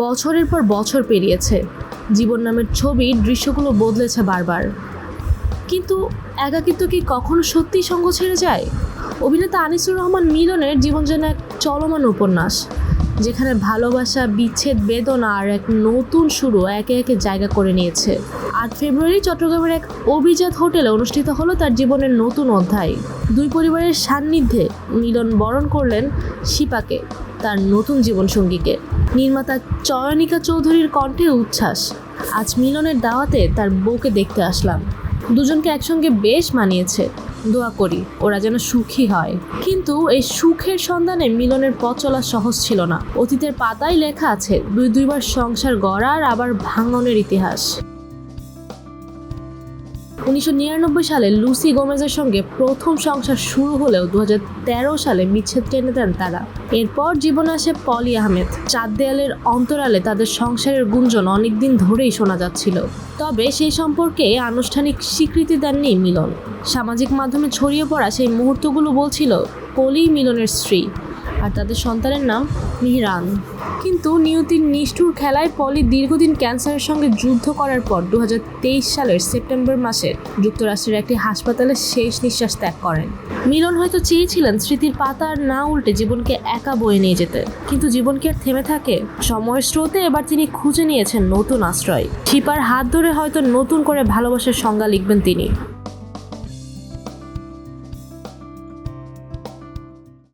বছরের পর বছর পেরিয়েছে, জীবন নামের ছবির দৃশ্যগুলো বদলেছে বারবার, কিন্তু একাকিত্ব কি কখনো সত্যিই সঙ্গ ছেড়ে যায়? অভিনেতা আনিসুর রহমান মিলনের জীবন যেন এক চলমান উপন্যাস, যেখানে ভালোবাসা, বিচ্ছেদ, বেদনা আর এক নতুন শুরু একে একে জায়গা করে নিয়েছে। 8 ফেব্রুয়ারি চট্টগ্রামের এক অভিজাত হোটেলে অনুষ্ঠিত হলো তার জীবনের নতুন অধ্যায়। দুই পরিবারের সান্নিধ্যে মিলন বরণ করলেন শিপাকে, তার নতুন জীবনসঙ্গীকে। নির্মাতা চয়নিকা চৌধুরীর কণ্ঠে উচ্ছ্বাস। আজ মিলনের দাওয়াতে তার বউকে দেখতে আসলাম, দুজনকে একসঙ্গে বেশ মানিয়েছে, দোয়া করি ওরা যেন সুখী হয়। কিন্তু এই সুখের সন্ধানে মিলনের পথ চলা সহজ ছিল না। অতীতের পাতায় লেখা আছে দুইবার সংসার গড়ার আবার ভাঙনের ইতিহাস। 1999 সালে লুসি গোমেজের সঙ্গে প্রথম সংসার শুরু হলেও 2013 সালে বিচ্ছেদ টেনে দেন তারা। এরপর জীবনে আসে পলি আহমেদ। 4 দেয়ালের অন্তরালে তাদের সংসারের গুঞ্জন অনেকদিন ধরেই শোনা যাচ্ছিল, তবে সেই সম্পর্কে আনুষ্ঠানিক স্বীকৃতি দেননি মিলন। সামাজিক মাধ্যমে ছড়িয়ে পড়া সেই মুহূর্তগুলো বলছিল পলি মিলনের স্ত্রী, আর তাদের সন্তানের নাম মিহরান। কিন্তু নিয়তির নিষ্ঠুর খেলায় পলি দীর্ঘদিন ক্যান্সারের সঙ্গে যুদ্ধ করার পর 2023 সালের সেপ্টেম্বর মাসে যুক্তরাষ্ট্রের একটি হাসপাতালে শেষ নিঃশ্বাস ত্যাগ করেন। মিলন হয়তো চেয়েছিলেন স্মৃতির পাতা আর না উল্টে জীবনকে একা বয়ে নিয়ে যেতে, কিন্তু জীবন কি আর থেমে থাকে? সময়ের স্রোতে এবার তিনি খুঁজে নিয়েছেন নতুন আশ্রয়। শিপার হাত ধরে হয়তো নতুন করে ভালোবাসার সংজ্ঞা লিখবেন তিনি।